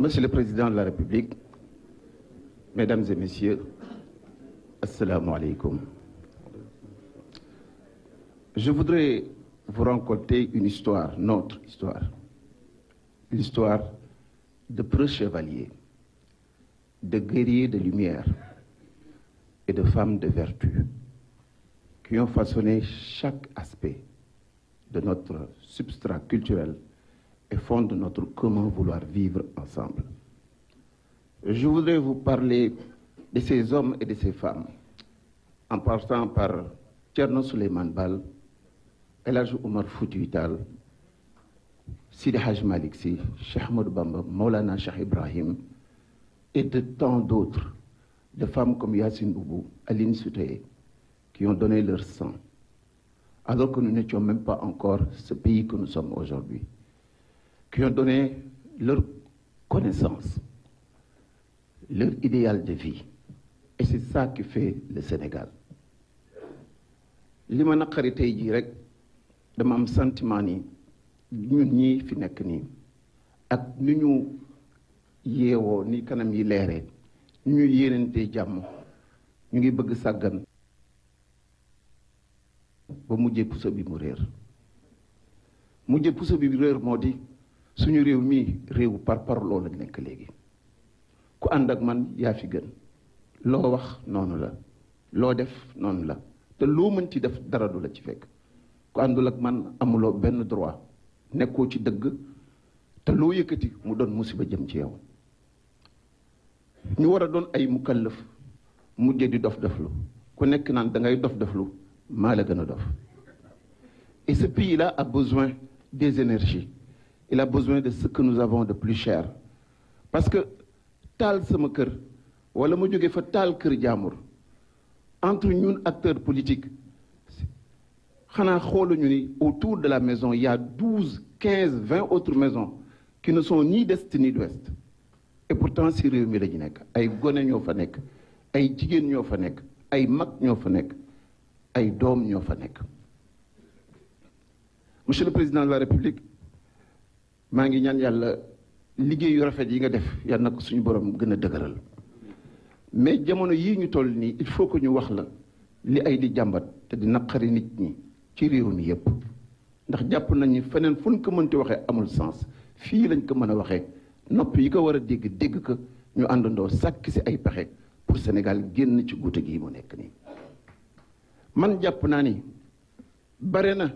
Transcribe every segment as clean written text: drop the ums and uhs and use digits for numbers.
Monsieur le Président de la République, Mesdames et Messieurs, Assalamu alaikum. Je voudrais vous raconter une histoire, notre histoire. L'histoire de preux chevaliers, de guerriers de lumière et de femmes de vertu qui ont façonné chaque aspect de notre substrat culturel et fondent notre commun vouloir vivre ensemble. Je voudrais vous parler de ces hommes et de ces femmes, en passant par Thierno Souleymane Baal, El Hadji Omar Foutiyou Tall, Sidi Hadj Malick Sy, Cheikh Ahmadou Bamba, Maulana Cheikh Ibrahim, et de tant d'autres, de femmes comme Yacine Boubou, Aline Sitoé, qui ont donné leur sang, alors que nous n'étions même pas encore ce pays que nous sommes aujourd'hui, qui ont donné leur connaissance, leur idéal de vie. Et c'est ça qui fait le Sénégal. li ma naqari tey jii rek dama am sentiment ni ñun ñii fi nekk nii ak ni ñu yeewoo ni kanam yi leeree ni ñu yéenantee jàmm ñu ngi bëgg sàggan ba mujjee puso bi mu réer mujjee puso bi réer moo di suñu réew mii réewu par parloo la nekk léegi ku ànd ak man yaa fi gën loo wax noonu la loo def noonu la te loo mën ci def dara du la ci fekk ku àndul ak man amuloo benn droit nekkoo ci dëgg te loo yëkkati mu doon musiba jëm ci yow ñu war a doon ay mukallaf mujje di dof doflu ku nekk naan da ngay dof doflu maa la gën a dof. Et ce pays-là a besoin des énergies, il a besoin de ce que nous avons de plus cher, parce que taal sama kër wala ma jóge fa taal kër jaamur entre ñun acteurs politiques xanaa xooluñu ni autour de la maison il y a 12, 15, 20 autres maisons qui ne sont ni d'est ni d'ouest, et pourtant si réew mi la ñu nekk ay gone ñoo fa nekk ay jigéen ñoo fa nekk ay mag ñoo fa nekk ay doom ñoo fa nekk. Monsieur le Président de la République maa ngi ñaan yàlla liggéey yu rafet yi nga def yal na ko suñu borom gën a dëgëral, mais jamono yii ñu toll nii il faut que ñu wax la li ay di jàmbat te di naqari nit ñi ci réew mi yépp, ndax jàpp nañ ni feneen fu ñu ko mënti waxee amul sens, fii lañ ko mën a waxee nopp yi ko war a dégg dégg ko ñu àndandoo sàkk si ay pexe pour Sénégal génn ci guute gi mu nekk nii. man jàpp naa ni bare na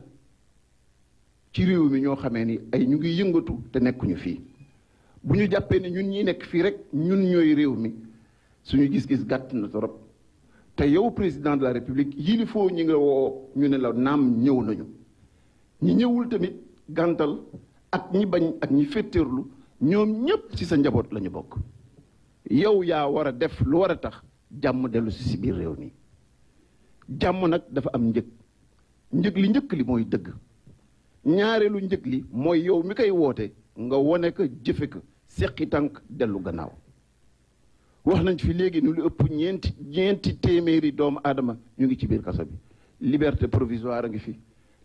ci réew mi ñoo xamee ni ay ñu ngi yëngatu te nekkuñu fii bu ñu jàppee ni ñun ñi nekk fii rek ñun ñooy réew mi suñu gis-gis gàtt na torop te yow président de la république yilifoo ñi nga woo ñu ne la naam ñëw nañu ñi ñëwul tamit gàntal ak ñi bañ ak ñi féttéerlu ñoom ñépp ci sa njaboot la ñu bokk. yow yaa war a def lu war a tax jàmm dellu si biir réew mi. jàmm nag dafa am njëg li njëkk li mooy dëgg, ñaareelu njëg li mooy yow mi koy woote nga wone ko jëfe ko seqi tànk dellu gannaaw. wax nañ fi léegi ni lu ëpp ñeenti téeméeri doomu aadama ñu ngi ci biir kaso bi, liberté provisoire a ngi fi,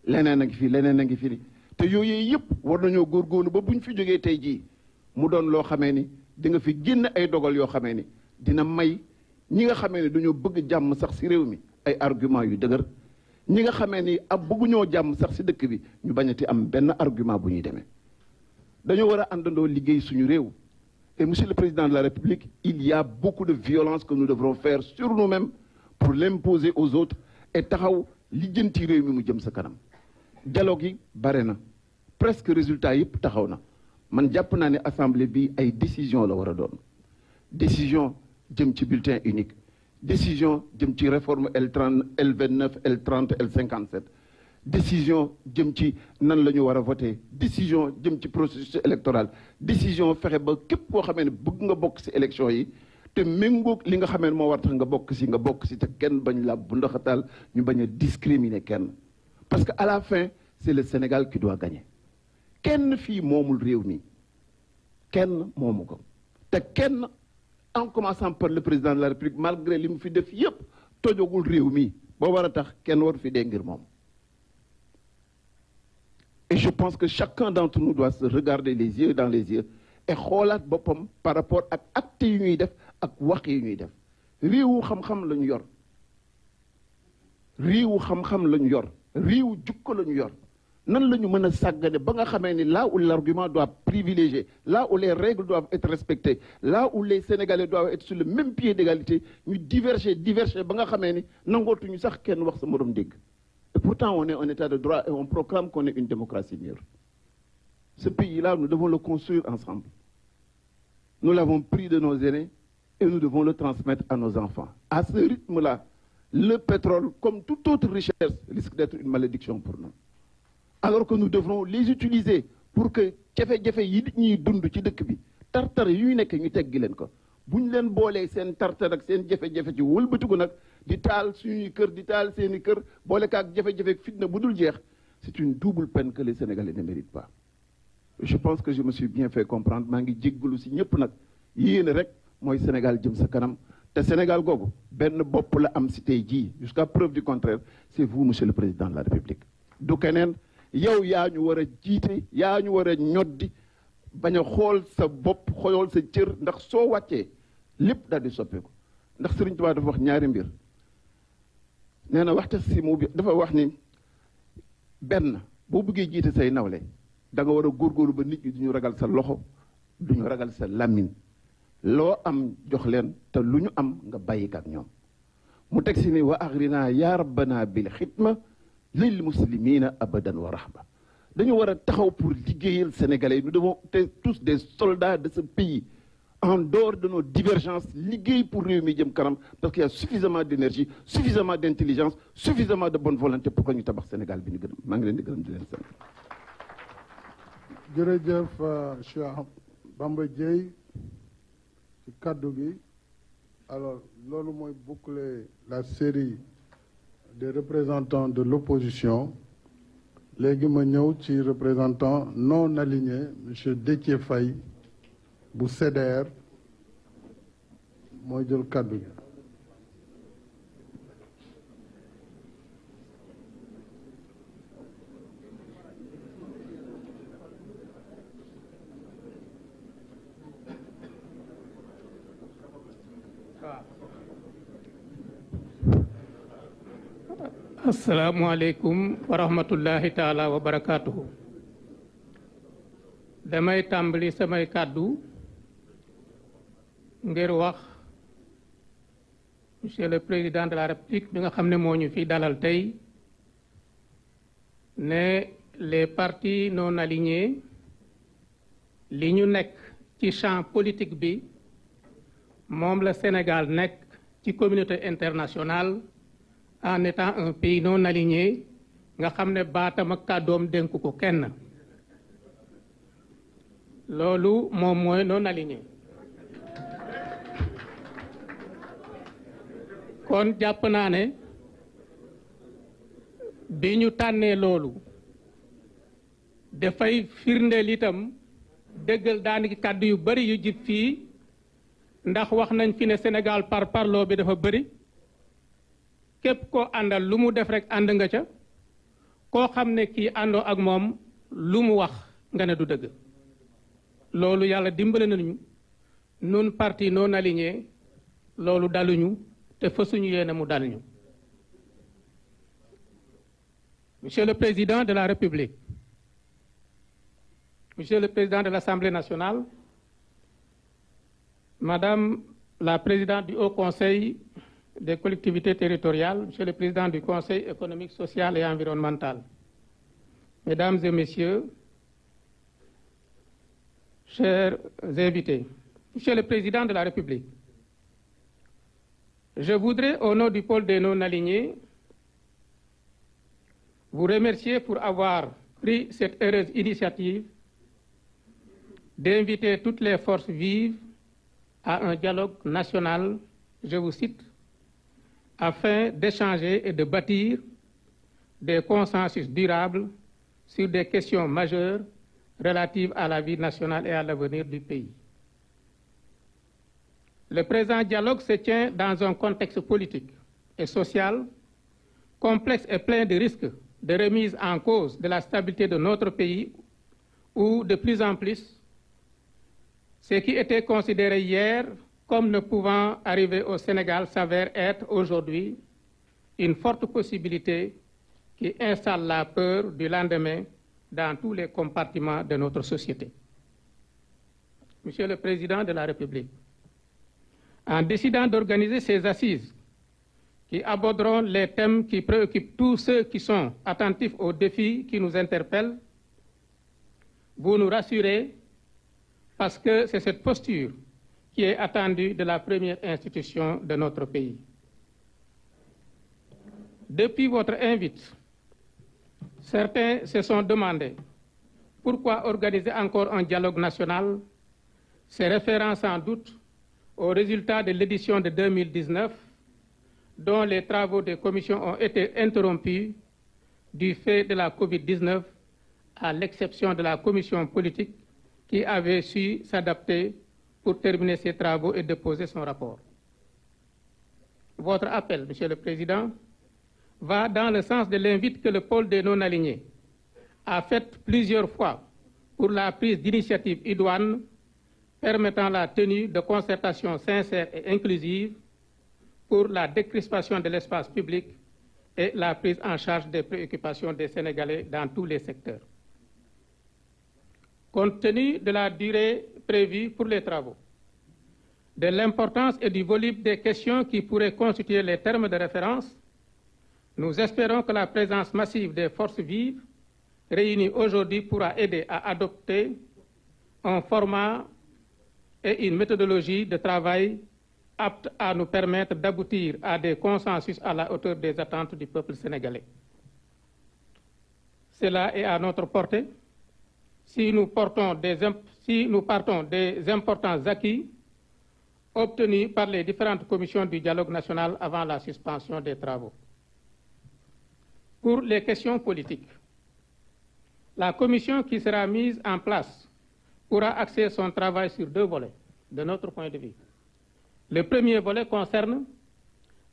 leneen a ngi fi, leneen a ngi fi te yooyu yëpp war nañoo góorgóorlu ba buñ fi jógee tey jii mu doon loo xamee ni di nga fi génn ay dogal yoo xamee ni dina may ñi nga xamee ni dañoo bëgg jàmm sax ci réew mi ay argument yu dëgër, ñi nga xamee ni ab bëgguñoo jàmm sax ci dëkk bi ñu bañati am benn argument bu ñuy demee. dañoo war a àndandoo liggéey suñu réew. Et Monsieur le Président de la République, il y a beaucoup de violence que nous devrons faire sur nous-mêmes pour l'imposer aux autres et taxaw lijjanti réew mi mu jëm sa kanam. dialogue yi bare na presque résultat yëpp taxaw na man jàpp naa ne assemblée bi ay décision la war a doon. décision jëm ci bulletin unique, décision jëm ci réforme L30 L29 L30 L57, décision jëm ci nan la ñu war a voter, décision jëm ci processus électoral, décision fexe ba képp koo xamee ne bëgg nga bokk ci élection yi te méngoog li nga xamee ne moo war tax nga bokk ci te kenn bañ la bu ndaxataal ñu bañ a discriminer kenn, parce que à la fin c'est le Sénégal qui doit gagner. kenn fii moomul réew mi, kenn moomu ko te kenn en commençant par le président de la République malgré li mu fi def yépp tojogul réew mi boo war a tax kenn waru fi dee ngir moom. Et je pense que chacun d'entre nous doit se regarder les yeux dans les yeux et xoolaat boppam par rapport ak acte yi ñuy def ak wax yi ñuy def réewu xam-xam la ñu yor réewu xam-xam la ñu yor réewu jukko la ñu yor nan la ñu mën a sàggane ba nga xamee ni là où l'argument doit privilégier là où les règles doivent être respectées là où les Sénégalais doivent être sur le même pied d'égalité ñu diverger ba nga xamee ni nangootuñu sax kenn wax sa morom dégg et pourtant on est en état de droit et on proclame qu'on est une démocratie mûre. Ce pays-là, nous devons le construire ensemble. Nous l'avons pris de nos aînés et nous devons le transmettre à nos enfants. À ce rythme-là, le pétrole, comme toute autre richesse, risque d'être une malédiction pour nous. Alors que nous devrons les utiliser pour que jafe-jafe yi nit ñi dund ci dëkk bi tartar yu nekk ñu teggi leen ko bu ñu leen boolee seen tartar ak seen jafe-jafe ci wëlbatiku nag di taal suñuy kër di taal seeni kër boole kaak jafe-jafe fitna bu dul jeex c'est une double peine que les Sénégalais ne méritent pas. Je pense que je me suis bien fait comprendre maa ngi jéggalu si ñëpp nag yéene rek mooy Sénégal jëm sa kanam te Sénégal googu benn bopp la am si tey jii jusqu'à preuve du contraire c'est vous monsieur le président de la République du keneen yow yaa ñu war a jiite yaa ñu war a ñoddi bañ a xool sa bopp xool sa cër ndax soo wàccee lépp daal di soppeeku ndax Sëriñ Tuubaa dafa wax ñaari mbir nee na waxta si mu bi dafa wax ni benn boo bëggee jiite say nawle da nga war a góorgóorlu ba nit ñi duñu ragal sa loxo duñu ragal sa làmmiñ loo am jox leen te lu ñu am nga bàyyi ak ñoom mu teg si ni wa agrina ya rabbana bil xidma lil muslimina abadan wa rahma dañu war a taxaw pour liggéeyal sénégalais nous devons être tous des soldats de ce pays en dehors de nos divergences liggéey pour réew mi jëm kanam parce qu'il y a suffisamment d'énergie suffisamment d'intelligence suffisamment de bonne volonté pour que ñu tabax Sénégal bi ñu gërëm maa ngi leen di gërëm di leen sant. jërëjëf Cheikh Bamba Dièye ci kaddu gi alors loolu mooy boucler la série des représentants de l'opposition léegi ma ñëw ci représentant non aligné monsieur Déthié Faye bu CDR mooy jël kaddu gi. asalaamualeykum wa rahmatullahi taala wa barakaatuhu. damay tàmbali samay kàddu ngir wax monsieur le président de la république bi nga xam ne moo ñu fi dalal tey ne les partis non alignés li ñu nekk ci champ politique bi moom la Sénégal nekk ci communauté internationale en étant un pays non aligné nga xam ne baatam ak kàddoom dénk ko kenn loolu moom mooy non aligné kon jàpp naa ne bi ñu tànnee loolu dafay firndeel itam dëggal daanaka kàddu yu bari yu jib fii ndax wax nañ fi ne Sénégal par parloo bi dafa bari képp koo àndal lu mu def rek ànd nga ca koo xam ne kii àndoo ak moom lu mu wax nga ne du dëgg loolu yàlla dimbale nañu nun parti non aligné loolu daluñu te fasuñu yéene mu dal ñu. Monsieur le Président de la République, Monsieur le Président de l'Assemblée nationale, Madame la Présidente du Haut Conseil des collectivités territoriales, Monsieur le Président du Conseil économique, social et environnemental, Mesdames et Messieurs, chers invités, Monsieur le Président de la République, je voudrais, au nom du pôle des non-alignés, vous remercier pour avoir pris cette heureuse initiative d'inviter toutes les forces vives à un dialogue national, je vous cite, afin d'échanger et de bâtir des consensus durables sur des questions majeures relatives à la vie nationale et à l'avenir du pays. Le présent dialogue se tient dans un contexte politique et social complexe et plein de risques de remise en cause de la stabilité de notre pays où de plus en plus Ce qui était considéré hier comme ne pouvant arriver au Sénégal s'avère être aujourd'hui une forte possibilité qui installe la peur du lendemain dans tous les compartiments de notre société. Monsieur le Président de la République, en décidant d'organiser ces assises qui aborderont les thèmes qui préoccupent tous ceux qui sont attentifs aux défis qui nous interpellent, vous nous rassurez parce que c'est cette posture qui est attendue de la première institution de notre pays. Depuis votre invite, certains se sont demandé pourquoi organiser encore un dialogue national, se référant sans doute aux résultats de l'édition de 2019, dont les travaux des commissions ont été interrompus du fait de la COVID-19, à l'exception de la commission politique qui avait su s'adapter pour terminer ses travaux et déposer son rapport. Votre appel, Monsieur le Président, va dans le sens de l'invite que le pôle des non-alignés a fait plusieurs fois pour la prise d'initiatives idoines permettant la tenue de concertations sincères et inclusives pour la décrispation de l'espace public et la prise en charge des préoccupations des Sénégalais dans tous les secteurs. Compte tenu de la durée prévue pour les travaux, de l'importance et du volume des questions qui pourraient constituer les termes de référence, nous espérons que la présence massive des forces vives réunies aujourd'hui pourra aider à adopter un format et une méthodologie de travail apte à nous permettre d'aboutir à des consensus à la hauteur des attentes du peuple sénégalais. Cela est à notre portée si nous partons des importants acquis obtenus par les différentes commissions du dialogue national avant la suspension des travaux. Pour les questions politiques, la commission qui sera mise en place pourra axer son travail sur deux volets, de notre point de vue. Le premier volet concerne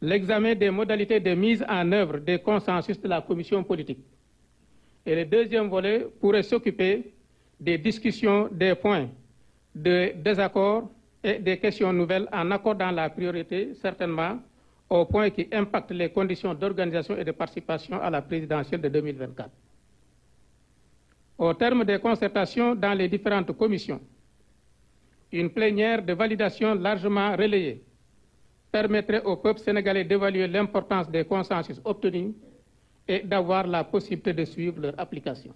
l'examen des modalités de mise en œuvre des consensus de la commission politique. Et le deuxième volet pourrait s'occuper des discussions, des points de désaccord et des questions nouvelles en accordant la priorité, certainement, aux points qui impactent les conditions d'organisation et de participation à la présidentielle de 2024. Au terme des concertations dans les différentes commissions, une plénière de validation largement relayée permettrait au peuple sénégalais d'évaluer l'importance des consensus obtenus et d'avoir la possibilité de suivre leur application.